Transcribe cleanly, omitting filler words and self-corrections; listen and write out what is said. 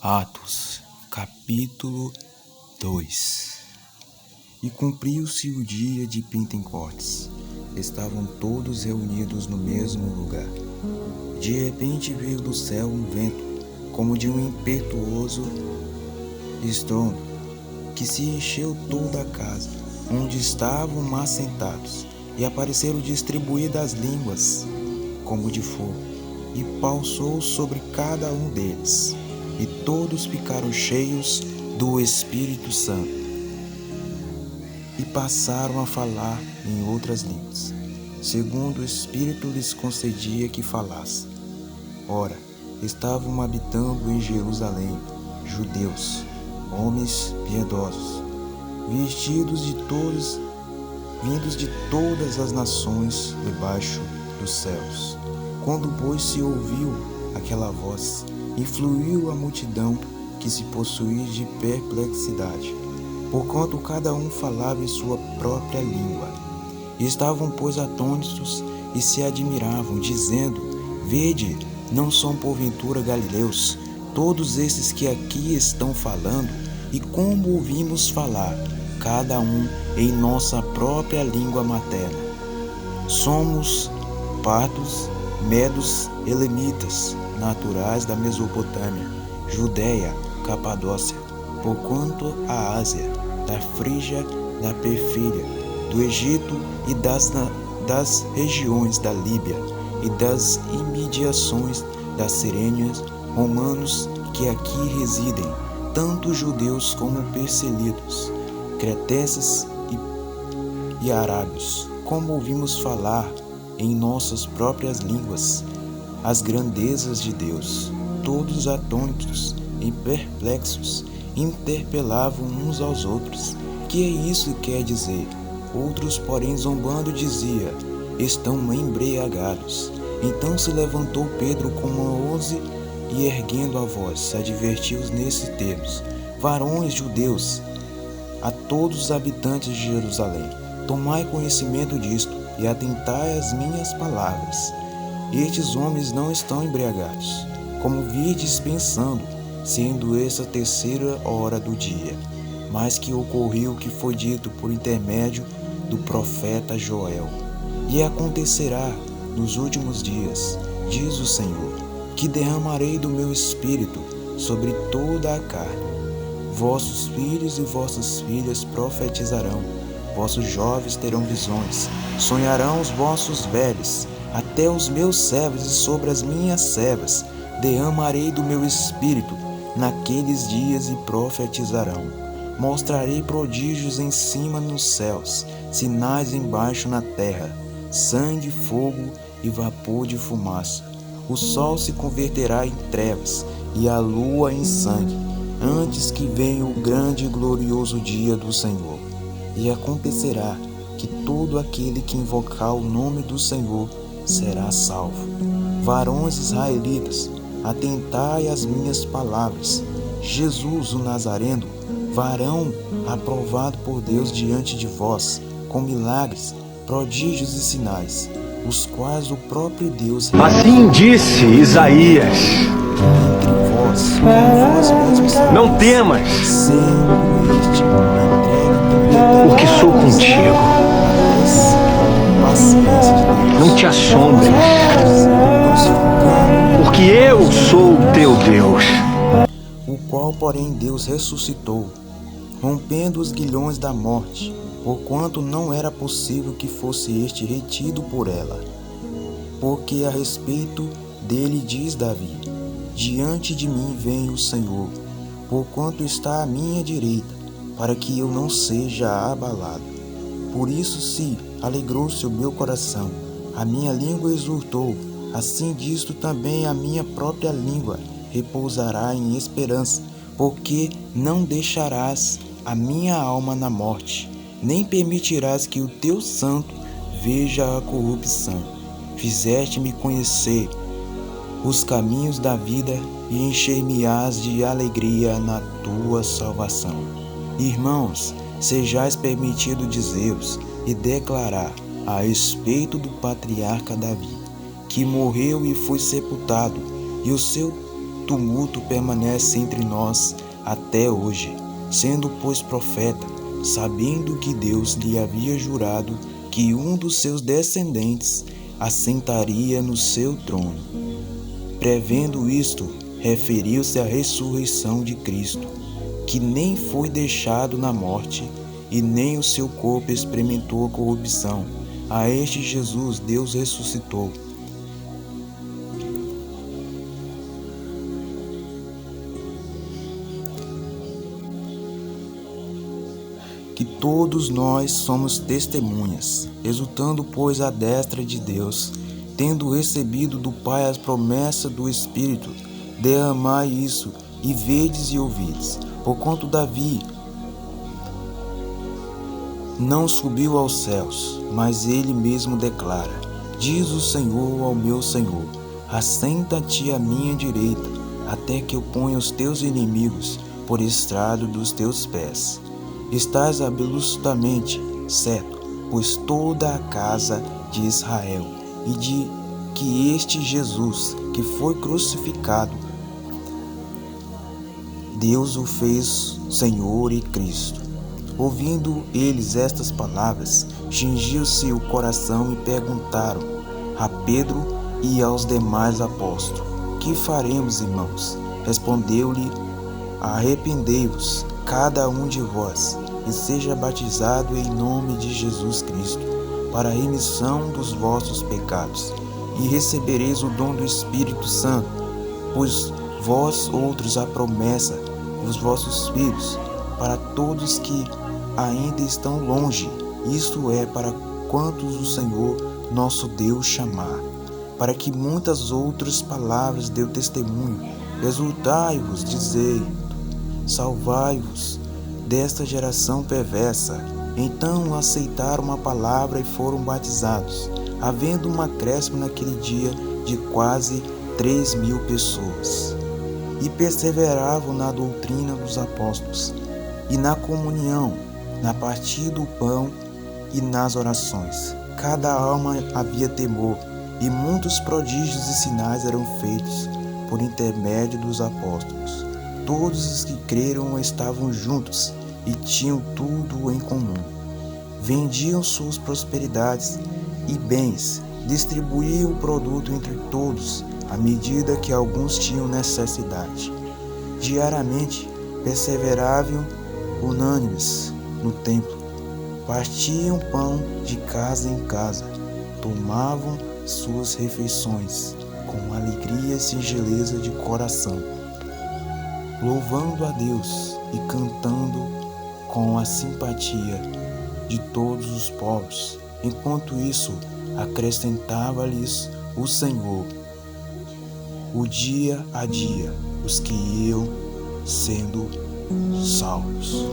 Atos, capítulo 2. E cumpriu-se o dia de Pentecostes. Estavam todos reunidos no mesmo lugar. De repente veio do céu um vento, como de um impetuoso estrondo, que se encheu toda a casa, onde estavam assentados, e apareceram distribuídas línguas, como de fogo, e pausou sobre cada um deles. E todos ficaram cheios do Espírito Santo e passaram a falar em outras línguas, segundo o Espírito lhes concedia que falassem. Ora, estavam habitando em Jerusalém judeus, homens piedosos, vindos de todas as nações debaixo dos céus. Quando, pois, se ouviu aquela voz, influiu a multidão que se possuía de perplexidade, porquanto cada um falava em sua própria língua. E estavam, pois, atônitos e se admiravam, dizendo: Vede, não são porventura galileus todos esses que aqui estão falando? E como ouvimos falar, cada um em nossa própria língua materna? Somos partos, medos, elamitas, naturais da Mesopotâmia, Judéia, Capadócia, porquanto a Ásia, da Frígia, da Perfília, do Egito e das regiões da Líbia e das imediações das Cirênias, romanos que aqui residem, tanto judeus como perselidos, cretenses e arábios, como ouvimos falar em nossas próprias línguas as grandezas de Deus. Todos atônitos e perplexos interpelavam uns aos outros: que é isso que quer dizer? Outros, porém, zombando, dizia: estão embriagados. Então se levantou Pedro como 11 e, erguendo a voz, advertiu-os nesses termos: varões judeus, a todos os habitantes de Jerusalém, tomai conhecimento disto e atentai às minhas palavras. Estes homens não estão embriagados, como virdes pensando, sendo essa a terceira hora do dia, mas que ocorreu o que foi dito por intermédio do profeta Joel. E acontecerá nos últimos dias, diz o Senhor, que derramarei do meu espírito sobre toda a carne. Vossos filhos e vossas filhas profetizarão, vossos jovens terão visões, sonharão os vossos velhos, até os meus servos e sobre as minhas servas derramarei do meu espírito naqueles dias e profetizarão. Mostrarei prodígios em cima nos céus, sinais embaixo na terra, sangue, fogo e vapor de fumaça. O sol se converterá em trevas e a lua em sangue, antes que venha o grande e glorioso dia do Senhor. E acontecerá que todo aquele que invocar o nome do Senhor será salvo. Varões israelitas, atentai às minhas palavras. Jesus, o Nazareno, varão aprovado por Deus diante de vós, com milagres, prodígios e sinais, os quais o próprio Deus assim disse Isaías: entre vós, com vós mesmos, não temas, sendo este porque sou contigo. Não te assombres, porque eu sou o teu Deus. O qual, porém, Deus ressuscitou, rompendo os grilhões da morte, porquanto não era possível que fosse este retido por ela. Porque a respeito dele diz Davi: diante de mim vem o Senhor, porquanto está à minha direita, para que eu não seja abalado. Por isso se alegrou-se o meu coração, a minha língua exultou, assim disto também a minha própria língua repousará em esperança, porque não deixarás a minha alma na morte, nem permitirás que o teu santo veja a corrupção. Fizeste-me conhecer os caminhos da vida e encher-me-ás de alegria na tua salvação. Irmãos, sejais permitido dizer-vos e declarar a respeito do patriarca Davi, que morreu e foi sepultado, e o seu tumulto permanece entre nós até hoje, sendo, pois, profeta, sabendo que Deus lhe havia jurado que um dos seus descendentes assentaria no seu trono. Prevendo isto, referiu-se à ressurreição de Cristo, que nem foi deixado na morte, e nem o seu corpo experimentou corrupção. A este Jesus Deus ressuscitou, que todos nós somos testemunhas, exultando, pois, à destra de Deus, tendo recebido do Pai as promessas do Espírito, derramai isso, e vedes e ouvides. Porquanto Davi não subiu aos céus, mas ele mesmo declara: diz o Senhor ao meu Senhor, assenta-te à minha direita, até que eu ponha os teus inimigos por estrado dos teus pés. Estás absolutamente certo, pois toda a casa de Israel, e de que este Jesus, que foi crucificado, Deus o fez Senhor e Cristo. Ouvindo eles estas palavras, cingiu-se o coração e perguntaram a Pedro e aos demais apóstolos: que faremos, irmãos? Respondeu-lhe: arrependei-vos, cada um de vós, e seja batizado em nome de Jesus Cristo, para a remissão dos vossos pecados, e recebereis o dom do Espírito Santo, pois vós outros a promessa, os vossos filhos, para todos que ainda estão longe, isto é, para quantos o Senhor nosso Deus chamar, para que muitas outras palavras deu testemunho. Exultai-vos, dizendo: salvai-vos desta geração perversa. Então aceitaram a palavra e foram batizados, havendo um acréscimo naquele dia de quase 3.000 pessoas. E perseveravam na doutrina dos apóstolos, e na comunhão, na partida do pão e nas orações. Cada alma havia temor, e muitos prodígios e sinais eram feitos por intermédio dos apóstolos. Todos os que creram estavam juntos e tinham tudo em comum. Vendiam suas prosperidades e bens, distribuíam o produto entre todos, à medida que alguns tinham necessidade. Diariamente perseveravam unânimes no templo, partiam pão de casa em casa, tomavam suas refeições com alegria e singeleza de coração, louvando a Deus e cantando com a simpatia de todos os povos. Enquanto isso, acrescentava-lhes o Senhor, o dia a dia, os que iam sendo salvos.